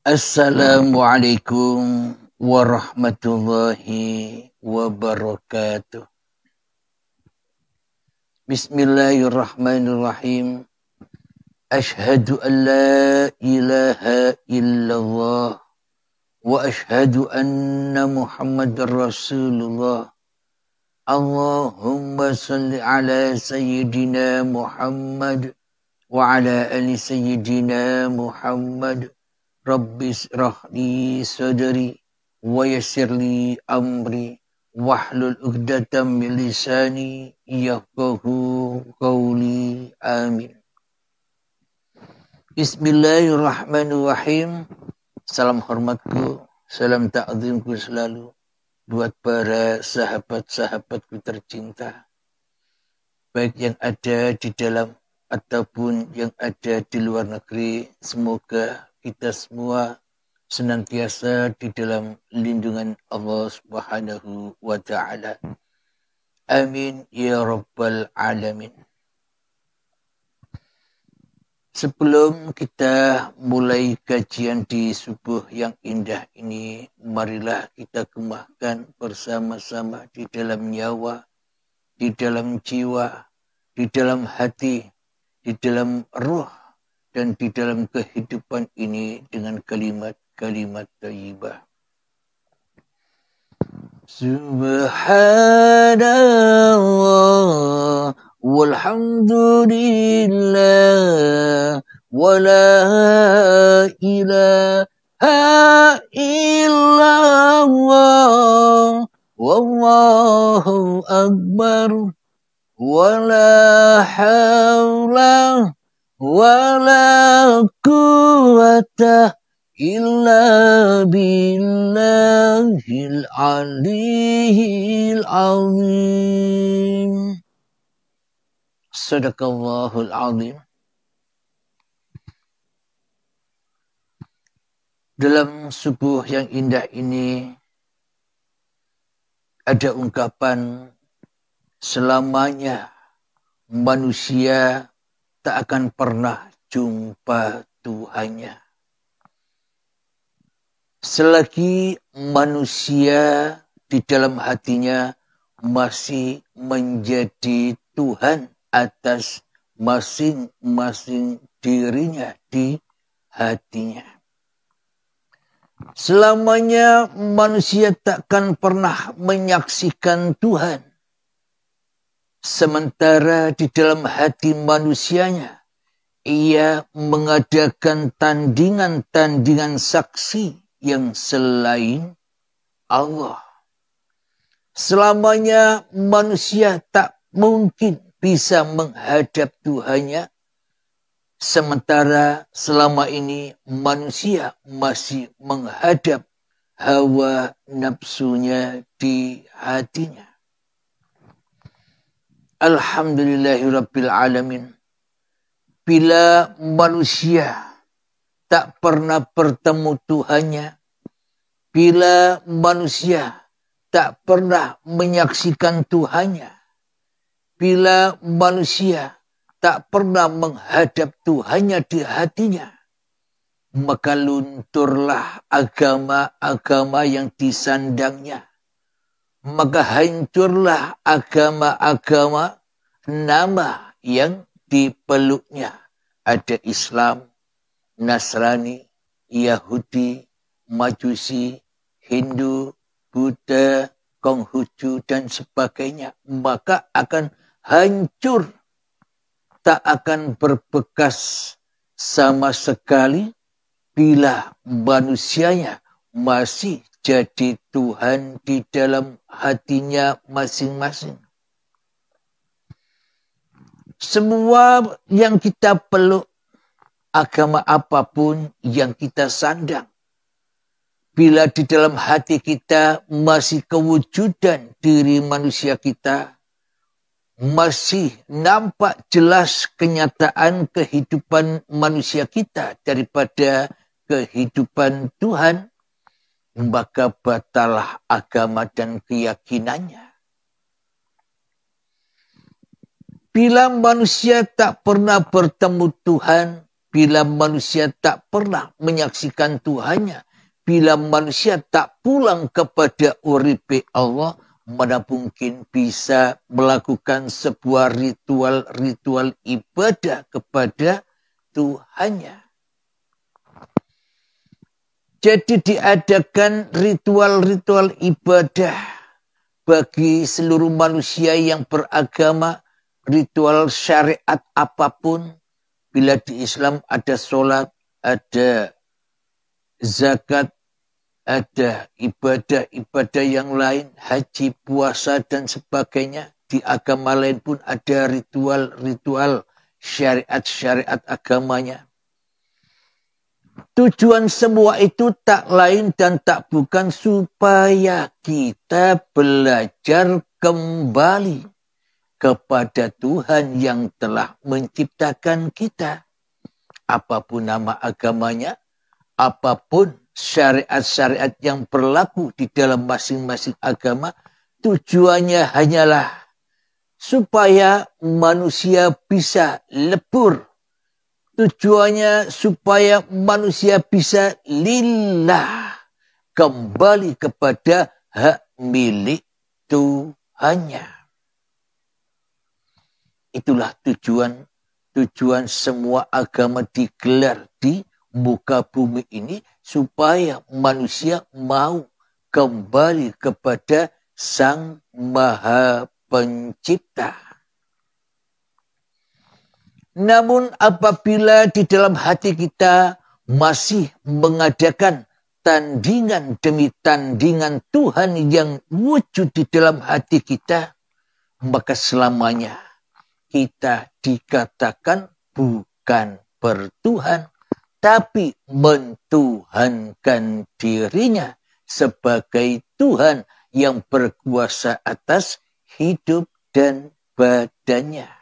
Assalamualaikum warahmatullahi wabarakatuh. Bismillahirrahmanirrahim. Ashhadu an la ilaha illallah wa ashhadu anna Muhammadar Rasulullah. Allahumma salli ala sayyidina Muhammad wa ala ali sayyidina Muhammad. Rabbis rahli sadri wa yassirli amri wahlul 'uqdatam min lisani yafqahu qawli. Amin. Bismillahirrahmanirrahim. Salam hormatku, salam ta'zimku selalu buat para sahabat-sahabatku tercinta, baik yang ada di dalam ataupun yang ada di luar negeri. Semoga kita semua senantiasa di dalam lindungan Allah Subhanahu wa ta'ala. Amin ya rabbal alamin. Sebelum kita mulai kajian di subuh yang indah ini, marilah kita kemahkan bersama-sama di dalam nyawa, di dalam jiwa, di dalam hati, di dalam ruh, dan di dalam kehidupan ini dengan kalimat-kalimat thayyibah. Subhanallah walhamdulillah wa la ilaha illallah wallahu akbar wa la hawla wala quwwata illa billahil aliyyil azim. Sadaqallahul azim. Dalam subuh yang indah ini ada ungkapan selamanya manusia tak akan pernah jumpa Tuhannya. Selagi manusia di dalam hatinya masih menjadi Tuhan atas masing-masing dirinya di hatinya. Selamanya manusia takkan pernah menyaksikan Tuhan. Sementara di dalam hati manusianya, ia mengadakan tandingan-tandingan saksi yang selain Allah. Selamanya manusia tak mungkin bisa menghadap Tuhannya, sementara selama ini manusia masih menghadap hawa nafsunya di hatinya. Alhamdulillahirabbil alamin. Bila manusia tak pernah bertemu Tuhannya, bila manusia tak pernah menyaksikan Tuhannya, bila manusia tak pernah menghadap Tuhannya di hatinya, maka lunturlah agama-agama yang disandangnya. Maka hancurlah agama-agama nama yang dipeluknya. Ada Islam, Nasrani, Yahudi, Majusi, Hindu, Buddha, Konghucu, dan sebagainya. Maka akan hancur. Tak akan berbekas sama sekali bila manusianya masih jadi Tuhan di dalam hatinya masing-masing. Semua yang kita peluk, agama apapun yang kita sandang, bila di dalam hati kita masih kewujudan diri manusia kita, masih nampak jelas kenyataan kehidupan manusia kita daripada kehidupan Tuhan, maka batalah agama dan keyakinannya. Bila manusia tak pernah bertemu Tuhan, bila manusia tak pernah menyaksikan Tuhannya, bila manusia tak pulang kepada uripe Allah, mana mungkin bisa melakukan sebuah ritual ibadah kepada Tuhannya. Jadi diadakan ritual ibadah bagi seluruh manusia yang beragama, ritual syariat apapun. Bila di Islam ada sholat, ada zakat, ada ibadah-ibadah yang lain, haji, puasa, dan sebagainya. Di agama lain pun ada ritual-ritual syariat-syariat agamanya. Tujuan semua itu tak lain dan tak bukan supaya kita belajar kembali kepada Tuhan yang telah menciptakan kita. Apapun nama agamanya, apapun syariat-syariat yang berlaku di dalam masing-masing agama, tujuannya hanyalah supaya manusia bisa lebur. Tujuannya supaya manusia bisa lillah, kembali kepada hak milik Tuhannya. Itulah tujuan semua agama digelar di muka bumi ini, supaya manusia mau kembali kepada Sang Maha Pencipta. Namun apabila di dalam hati kita masih mengadakan tandingan demi tandingan Tuhan yang wujud di dalam hati kita, maka selamanya kita dikatakan bukan bertuhan, tapi mentuhankan dirinya sebagai Tuhan yang berkuasa atas hidup dan badannya,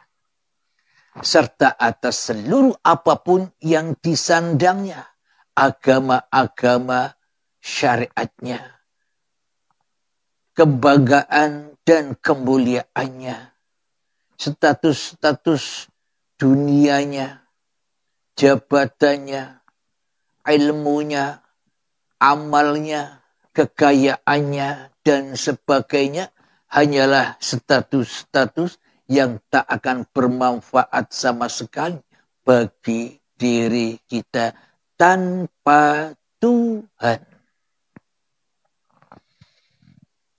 serta atas seluruh apapun yang disandangnya, agama-agama syariatnya, kebanggaan dan kemuliaannya, status-status dunianya, jabatannya, ilmunya, amalnya, kekayaannya, dan sebagainya hanyalah status-status yang tak akan bermanfaat sama sekali bagi diri kita tanpa Tuhan.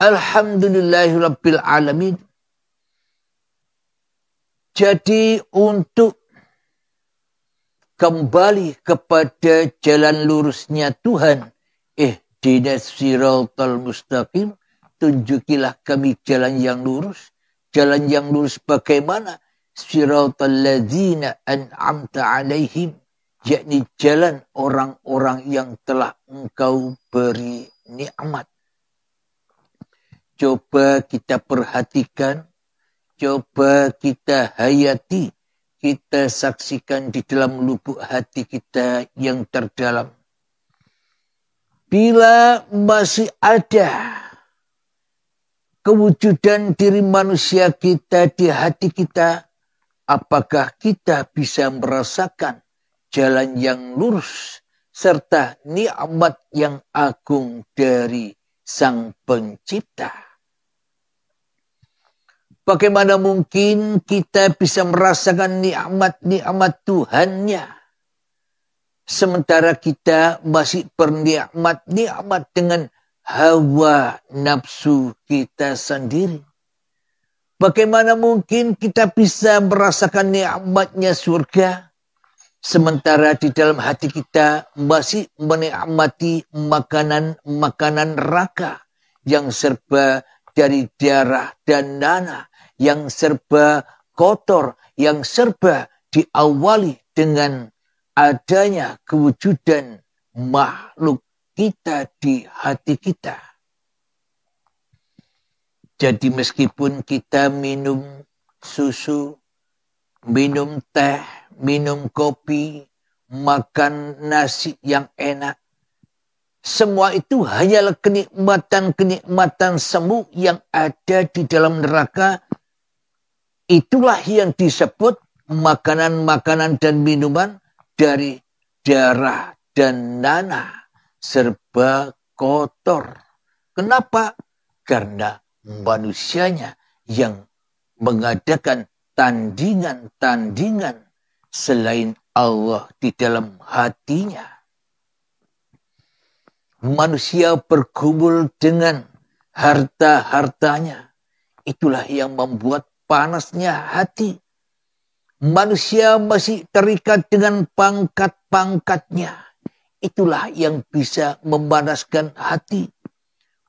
Alhamdulillahirabbil alamin. Jadi untuk kembali kepada jalan lurusnya Tuhan, ihdinas siratal mustaqim, tunjukilah kami jalan yang lurus. Jalan yang lurus bagaimana? Siratal ladzina an'amta alaihim, yakni jalan orang-orang yang telah Engkau beri nikmat. Coba kita perhatikan, coba kita hayati, kita saksikan di dalam lubuk hati kita yang terdalam. Bila masih ada kewujudan diri manusia kita di hati kita, apakah kita bisa merasakan jalan yang lurus serta nikmat yang agung dari Sang Pencipta? Bagaimana mungkin kita bisa merasakan nikmat-nikmat Tuhannya, sementara kita masih bernikmat-nikmat dengan hawa nafsu kita sendiri? Bagaimana mungkin kita bisa merasakan nikmatnya surga, sementara di dalam hati kita masih menikmati makanan-makanan neraka yang serba dari darah dan nanah, yang serba kotor, yang serba diawali dengan adanya kewujudan makhluk kita di hati kita. Jadi meskipun kita minum susu, minum teh, minum kopi, makan nasi yang enak, semua itu hanyalah kenikmatan-kenikmatan semu yang ada di dalam neraka. Itulah yang disebut makanan-makanan dan minuman dari darah dan nanah serba kotor. Kenapa? Karena manusianya yang mengadakan tandingan-tandingan selain Allah di dalam hatinya. Manusia bergumul dengan harta-hartanya. Itulah yang membuat panasnya hati. Manusia masih terikat dengan pangkat-pangkatnya. Itulah yang bisa memanaskan hati.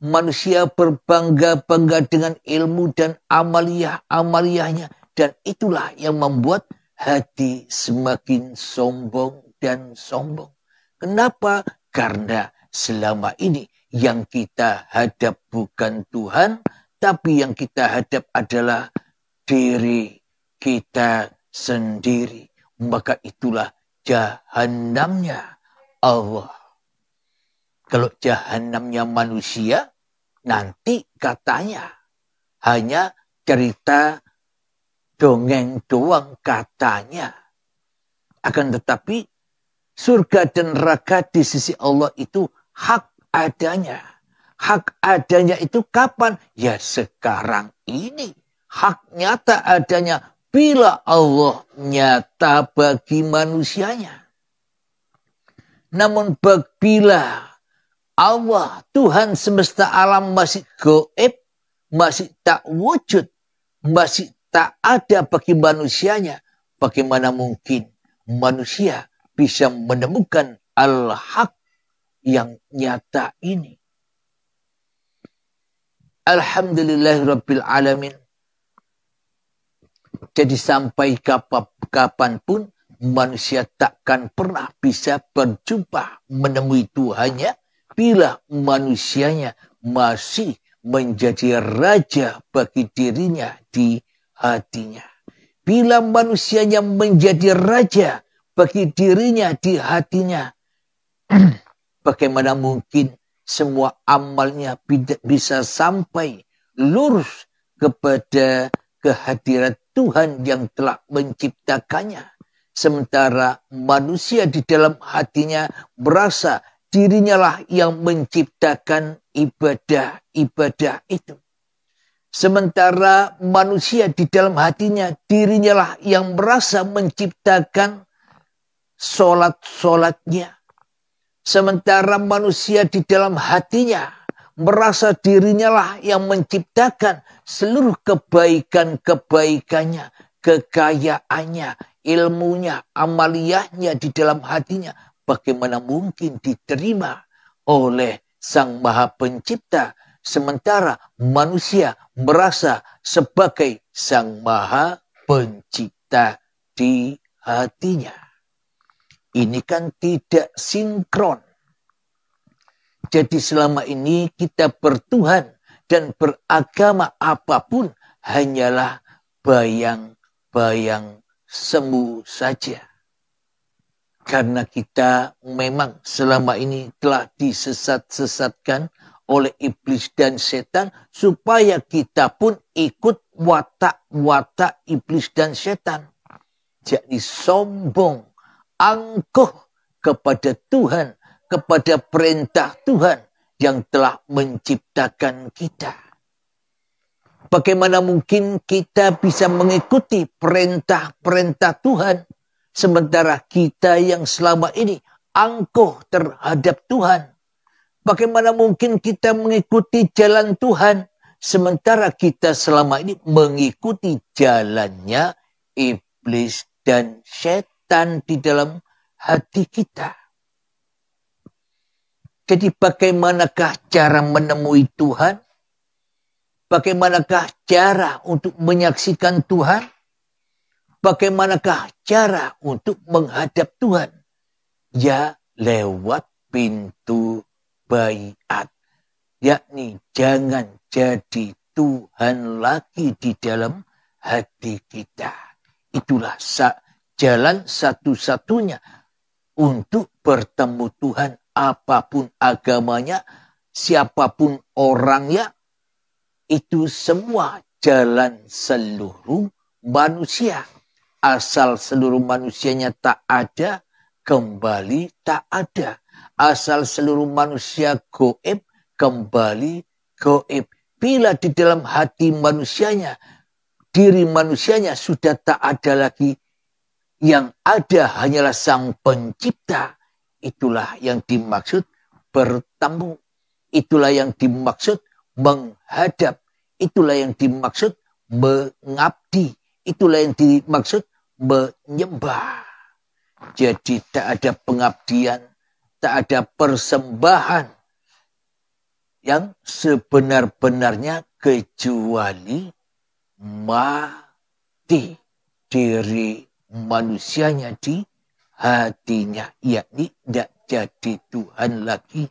Manusia berbangga-bangga dengan ilmu dan amaliyah-amaliyahnya. Dan itulah yang membuat hati semakin sombong dan sombong. Kenapa? Karena selama ini yang kita hadap bukan Tuhan, tapi yang kita hadap adalah diri kita sendiri. Maka itulah jahannamnya Allah. Kalau jahannamnya manusia, nanti katanya hanya cerita dongeng doang katanya. Akan tetapi surga dan neraka di sisi Allah itu hak adanya. Hak adanya itu kapan? Ya sekarang ini. Hak nyata adanya bila Allah nyata bagi manusianya. Namun bila Allah, Tuhan semesta alam masih gaib, masih tak wujud, masih tak ada bagi manusianya, bagaimana mungkin manusia bisa menemukan al-haq yang nyata ini? Alhamdulillahirabbil alamin. Jadi sampai kapanpun manusia takkan pernah bisa berjumpa menemui Tuhannya bila manusianya masih menjadi raja bagi dirinya di hatinya. Bila manusianya menjadi raja bagi dirinya di hatinya, bagaimana mungkin semua amalnya bisa sampai lurus kepada kehadiran Tuhan yang telah menciptakannya. Sementara manusia di dalam hatinya merasa dirinya lah yang menciptakan ibadah-ibadah itu. Sementara manusia di dalam hatinya dirinya lah yang merasa menciptakan solat-solatnya. Sementara manusia di dalam hatinya merasa dirinya lah yang menciptakan seluruh kebaikan-kebaikannya, kekayaannya, ilmunya, amaliyahnya di dalam hatinya. Bagaimana mungkin diterima oleh Sang Maha Pencipta, sementara manusia merasa sebagai Sang Maha Pencipta di hatinya. Ini kan tidak sinkron. Jadi selama ini kita bertuhan dan beragama apapun hanyalah bayang-bayang semu saja. Karena kita memang selama ini telah disesat-sesatkan oleh iblis dan setan supaya kita pun ikut watak-watak iblis dan setan. Jadi sombong, angkuh kepada Tuhan, kepada perintah Tuhan yang telah menciptakan kita. Bagaimana mungkin kita bisa mengikuti perintah-perintah Tuhan sementara kita yang selama ini angkuh terhadap Tuhan? Bagaimana mungkin kita mengikuti jalan Tuhan sementara kita selama ini mengikuti jalannya iblis dan setan di dalam hati kita? Jadi bagaimanakah cara menemui Tuhan? Bagaimanakah cara untuk menyaksikan Tuhan? Bagaimanakah cara untuk menghadap Tuhan? Ya lewat pintu baiat. Yakni jangan jadi Tuhan lagi di dalam hati kita. Itulah jalan satu-satunya untuk bertemu Tuhan. Apapun agamanya, siapapun orangnya, itu semua jalan seluruh manusia. Asal seluruh manusianya tak ada kembali tak ada. Asal seluruh manusia goib, kembali goib. Bila di dalam hati manusianya, diri manusianya sudah tak ada lagi, yang ada hanyalah Sang Pencipta. Itulah yang dimaksud bertemu. Itulah yang dimaksud menghadap. Itulah yang dimaksud mengabdi. Itulah yang dimaksud menyembah. Jadi tak ada pengabdian, tak ada persembahan yang sebenar-benarnya kecuali mati diri manusianya di hatinya, yakni tidak jadi Tuhan lagi,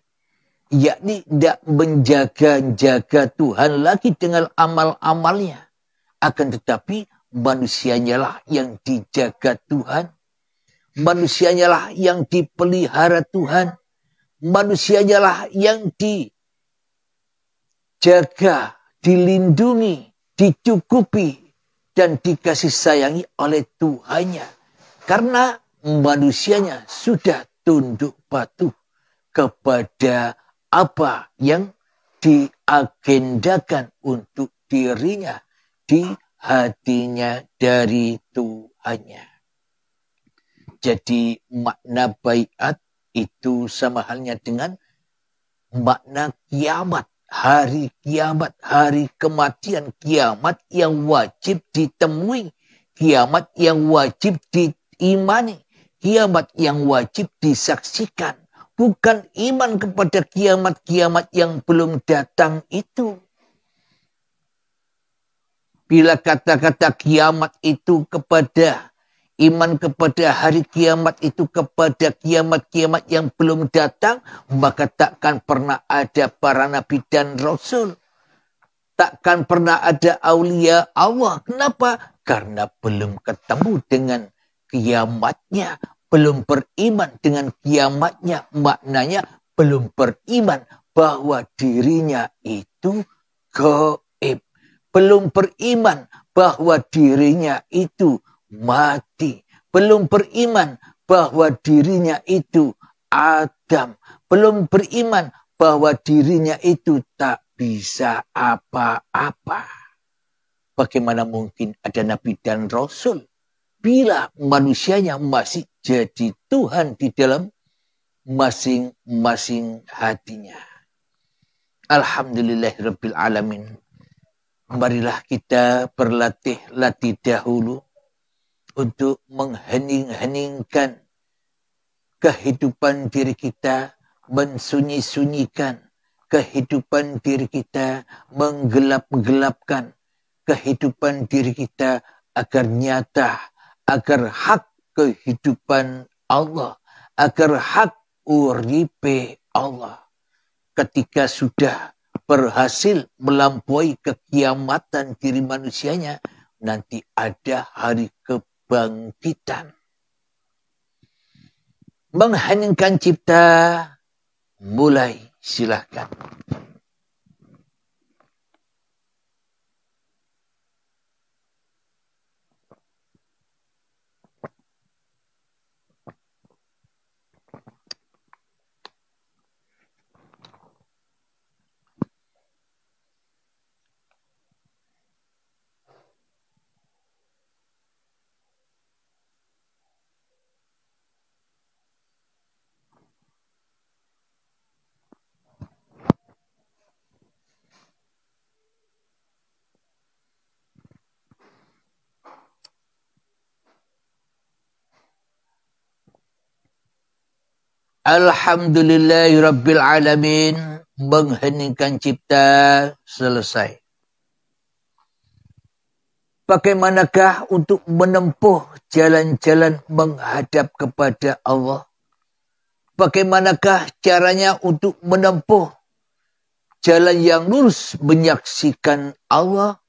yakni tidak menjaga-jaga Tuhan lagi dengan amal-amalnya, akan tetapi manusianya lah yang dijaga Tuhan, manusianya lah yang dipelihara Tuhan, manusianya lah yang dijaga, dilindungi, dicukupi, dan dikasih sayangi oleh Tuhannya. Karena manusianya sudah tunduk patuh kepada apa yang diagendakan untuk dirinya di hatinya dari Tuhannya. Jadi makna baiat itu sama halnya dengan makna kiamat. Hari kiamat, hari kematian, kiamat yang wajib ditemui, kiamat yang wajib diimani, kiamat yang wajib disaksikan. Bukan iman kepada kiamat-kiamat yang belum datang itu. Bila kata-kata kiamat itu kepada iman kepada hari kiamat itu kepada kiamat-kiamat yang belum datang, maka takkan pernah ada para nabi dan rasul. Takkan pernah ada aulia Allah. Kenapa? Karena belum ketemu dengan kiamatnya. Belum beriman dengan kiamatnya. Maknanya belum beriman bahwa dirinya itu gaib. Belum beriman bahwa dirinya itu mati. Belum beriman bahwa dirinya itu Adam. Belum beriman bahwa dirinya itu tak bisa apa-apa. Bagaimana mungkin ada nabi dan rasul bila manusianya masih jadi Tuhan di dalam masing-masing hatinya. Alhamdulillahirabbil alamin. Marilah kita berlatih dahulu untuk menghening-heningkan kehidupan diri kita, mensunyi-sunyikan kehidupan diri kita, menggelap-gelapkan kehidupan diri kita agar nyata, agar hak kehidupan Allah, agar hak uripe Allah. Ketika sudah berhasil melampaui kekiamatan diri manusianya, nanti ada hari kebangkitan. Mengheningkan cipta, mulai, silahkan. Alhamdulillahirabbil alamin. Mengheningkan cipta selesai. Bagaimanakah untuk menempuh jalan-jalan menghadap kepada Allah? Bagaimanakah caranya untuk menempuh jalan yang lurus menyaksikan Allah?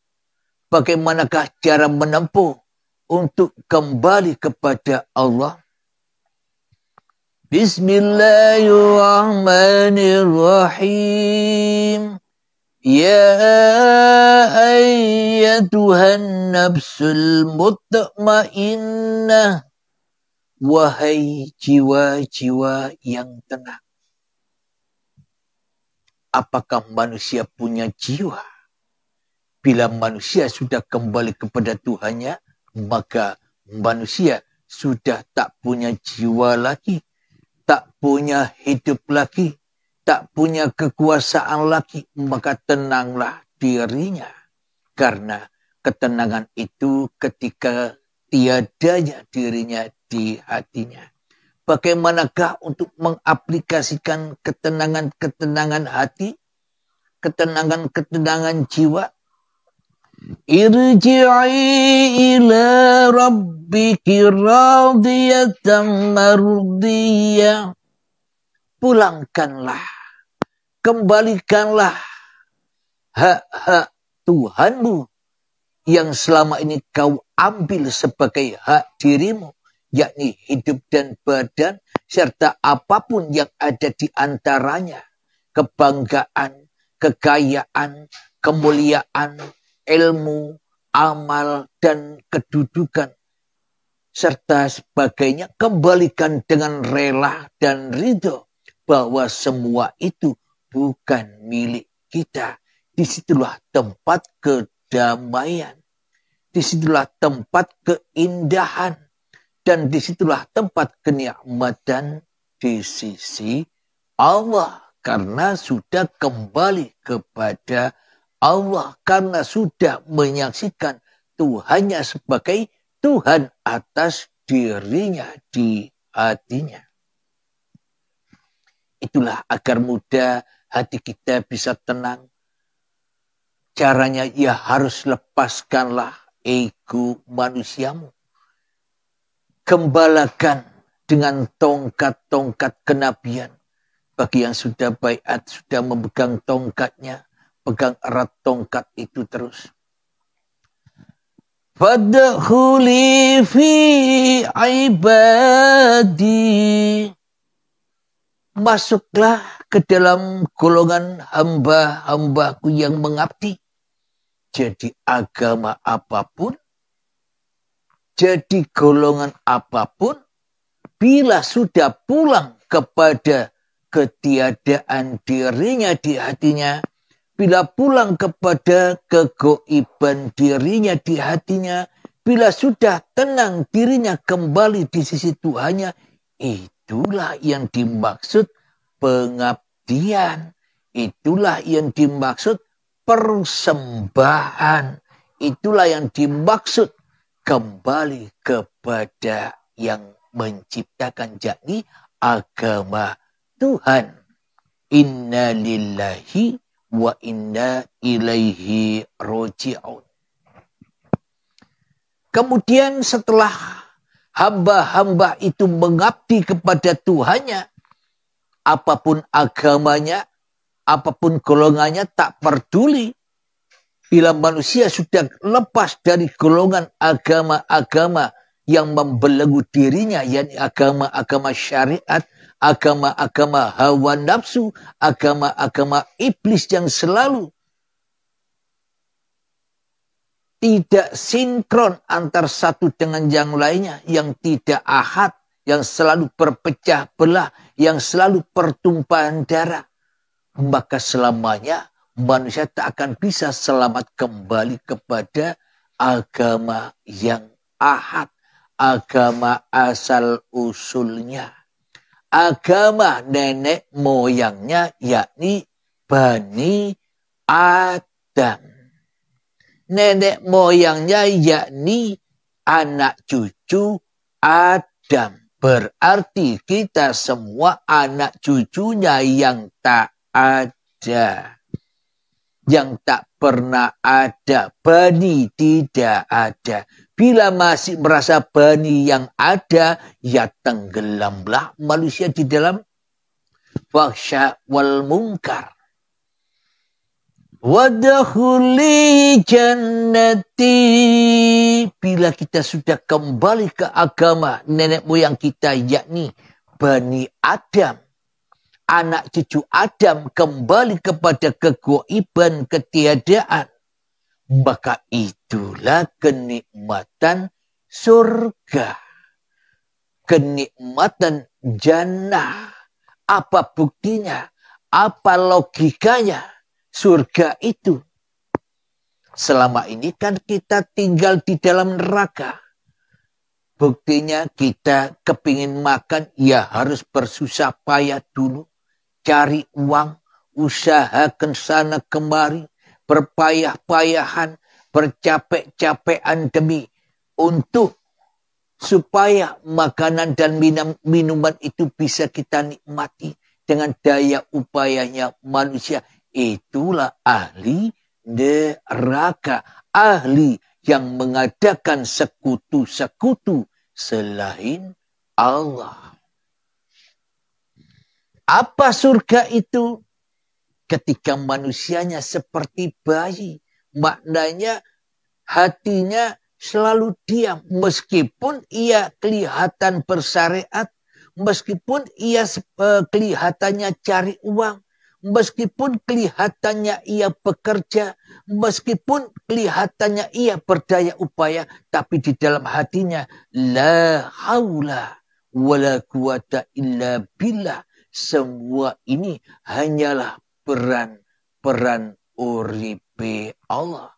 Bagaimanakah cara menempuh untuk kembali kepada Allah? Bismillahirrahmanirrahim. Ya ayyatuhan nafsul mutmainnah. Wahai jiwa-jiwa yang tenang. Apakah manusia punya jiwa? Bila manusia sudah kembali kepada Tuhannya, maka manusia sudah tak punya jiwa lagi, tak punya hidup lagi, tak punya kekuasaan lagi, maka tenanglah dirinya. Karena ketenangan itu ketika tiadanya dirinya di hatinya. Bagaimanakah untuk mengaplikasikan ketenangan-ketenangan hati, ketenangan-ketenangan jiwa? Irji'i ila rabbiki radiyatan mardiyah. Pulangkanlah, kembalikanlah hak-hak Tuhanmu yang selama ini kau ambil sebagai hak dirimu, yakni hidup dan badan, serta apapun yang ada di antaranya, kebanggaan, kekayaan, kemuliaan, ilmu, amal, dan kedudukan, serta sebagainya, kembalikan dengan rela dan ridho bahwa semua itu bukan milik kita. Disitulah tempat kedamaian, disitulah tempat keindahan, dan disitulah tempat kenikmatan di sisi Allah. Karena sudah kembali kepada Allah, karena sudah menyaksikan Tuhannya sebagai Tuhan atas dirinya di hatinya. Itulah agar mudah hati kita bisa tenang. Caranya ya harus lepaskanlah ego manusiamu. Gembalakan dengan tongkat-tongkat kenabian. Bagi yang sudah baiat, sudah memegang tongkatnya, pegang erat tongkat itu terus. Fadkhuli fi ibadi. Masuklah ke dalam golongan hamba-hambaku yang mengabdi. Jadi agama apapun, jadi golongan apapun, bila sudah pulang kepada ketiadaan dirinya di hatinya, bila pulang kepada kegoiban dirinya di hatinya, bila sudah tenang dirinya kembali di sisi Tuhannya, itulah yang dimaksud pengabdian. Itulah yang dimaksud persembahan. Itulah yang dimaksud kembali kepada yang menciptakan, yakni agama Tuhan. Inna lillahi wa inna ilaihi roji'un. Kemudian setelah hamba-hamba itu mengabdi kepada Tuhannya, apapun agamanya, apapun golongannya, tak peduli. Bila manusia sudah lepas dari golongan agama-agama yang membelenggu dirinya, yakni agama-agama syariat, agama-agama hawa nafsu, agama-agama iblis yang selalu tidak sinkron antar satu dengan yang lainnya, yang tidak ahad, yang selalu berpecah belah, yang selalu pertumpahan darah, maka selamanya manusia tak akan bisa selamat kembali kepada agama yang ahad, agama asal usulnya, agama nenek moyangnya, yakni Bani Adam. Nenek moyangnya yakni anak cucu Adam. Berarti kita semua anak cucunya yang tak ada. Yang tak pernah ada. Bani tidak ada. Bila masih merasa bani yang ada, ya tenggelamlah manusia di dalam fahsya wal munkar. Wadkhuli jannati. Bila kita sudah kembali ke agama nenek moyang kita, yakni Bani Adam, anak cucu Adam, kembali kepada kegoiban, ketiadaan, maka itulah kenikmatan surga. kenikmatan jannah. Apa buktinya? Apa logikanya? Surga itu. Selama ini kan kita tinggal di dalam neraka. Buktinya kita kepingin makan, ya harus bersusah payah dulu. Cari uang, usahakan sana kemari, berpayah-payahan, bercapek-capekan demi untuk supaya makanan dan minuman itu bisa kita nikmati dengan daya upayanya manusia. Itulah ahli neraka, ahli yang mengadakan sekutu-sekutu selain Allah. Apa surga itu? Ketika manusianya seperti bayi, maknanya hatinya selalu diam, meskipun ia kelihatan bersyariat, meskipun ia kelihatannya cari uang, meskipun kelihatannya ia bekerja, meskipun kelihatannya ia berdaya upaya, tapi di dalam hatinya la haula wala quwata illa billah. Semua ini hanyalah peran uripe Allah.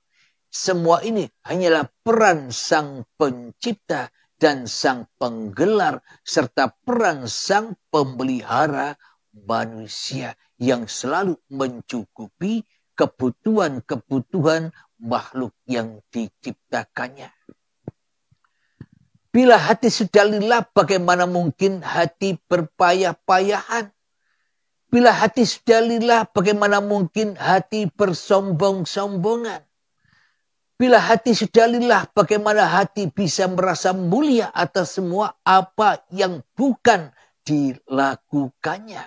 Semua ini hanyalah peran sang pencipta dan sang penggelar serta peran sang pemelihara manusia yang selalu mencukupi kebutuhan-kebutuhan makhluk yang diciptakannya. Bila hati sudah lillah, bagaimana mungkin hati berpayah-payahan? Bila hati sudah lillah, bagaimana mungkin hati bersombong-sombongan? Bila hati sudah lillah, bagaimana hati bisa merasa mulia atas semua apa yang bukan dilakukannya?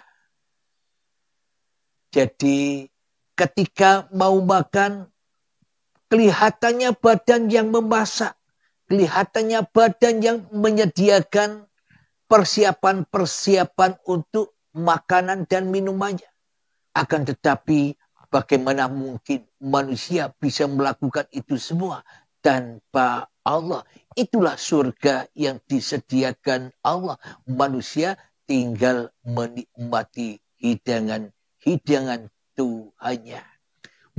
Jadi ketika mau makan, kelihatannya badan yang memasak, kelihatannya badan yang menyediakan persiapan-persiapan untuk makanan dan minumannya. Akan tetapi bagaimana mungkin manusia bisa melakukan itu semua tanpa Allah? Itulah surga yang disediakan Allah. Manusia tinggal menikmati hidangan Tuhannya.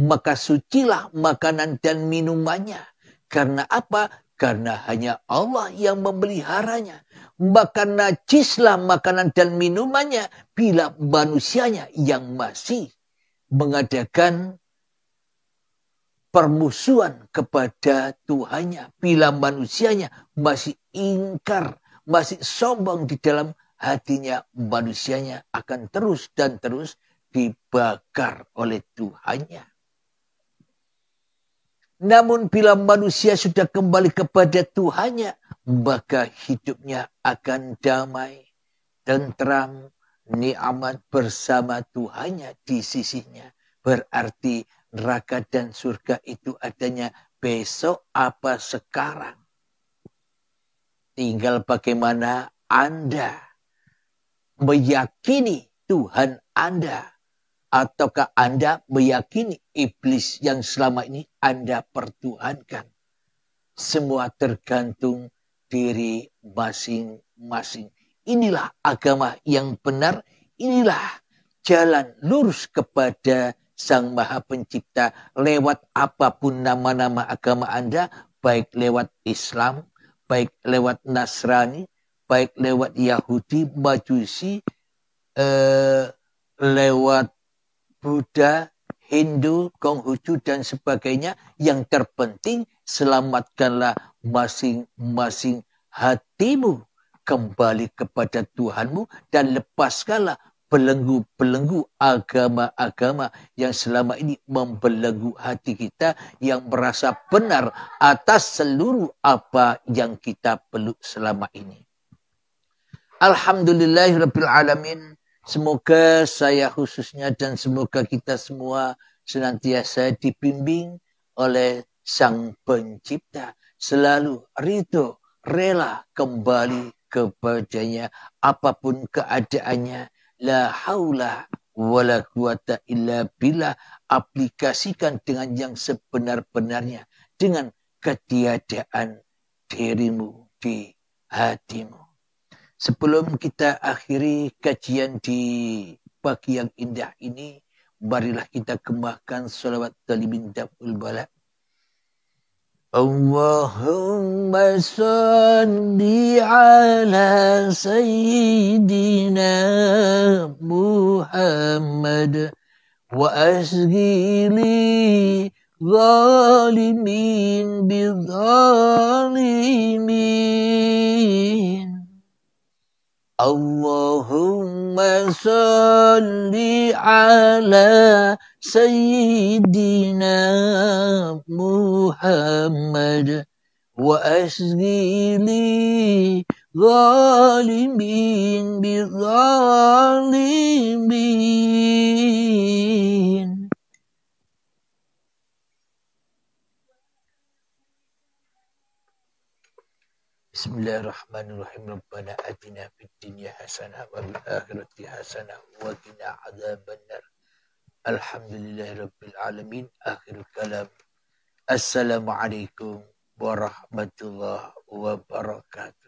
Maka sucilah makanan dan minumannya. Karena apa? Karena hanya Allah yang memeliharanya. Maka najislah makanan dan minumannya bila manusianya yang masih mengadakan permusuhan kepada Tuhannya. Bila manusianya masih ingkar, masih sombong di dalam hatinya, manusianya akan terus dan terus dibakar oleh Tuhannya. Namun bila manusia sudah kembali kepada Tuhannya, maka hidupnya akan damai, tentram, nikmat bersama Tuhannya di sisinya. Berarti neraka dan surga itu adanya besok apa sekarang. Tinggal bagaimana Anda meyakini Tuhan Anda. Ataukah Anda meyakini iblis yang selama ini Anda pertuhankan? Semua tergantung diri masing-masing. Inilah agama yang benar. Inilah jalan lurus kepada Sang Maha Pencipta. Lewat apapun nama-nama agama Anda. Baik lewat Islam, baik lewat Nasrani, baik lewat Yahudi, Majusi, lewat Buddha, Hindu, Konghucu, dan sebagainya. Yang terpenting selamatkanlah masing-masing hatimu. Kembali kepada Tuhanmu dan lepaskanlah belenggu-belenggu agama-agama yang selama ini membelenggu hati kita, yang merasa benar atas seluruh apa yang kita peluk selama ini. Alhamdulillahirabbil alamin. Semoga saya khususnya dan semoga kita semua senantiasa dibimbing oleh Sang Pencipta. Selalu ridho, rela kembali kepadanya apapun keadaannya. La haula wala quwata illa billah. Aplikasikan dengan yang sebenar-benarnya. Dengan ketiadaan dirimu di hatimu. Sebelum kita akhiri kajian di pagi yang indah ini, marilah kita kemahkan salawat talibin daf'ul bala. Allahumma salli ala sayyidina Muhammad wa asghili zalimin bidzalimin. Allahumma salli ala sayyidina Muhammad wa asghili zalimin bidzalimin. Bismillahirrahmanirrahim. Rabbana atina fid dunya hasanah wa fil akhirati hasanah wa qina adzabannar. Alhamdulillahirabbil alamin. Akhir kalam. Assalamualaikum warahmatullahi wabarakatuh.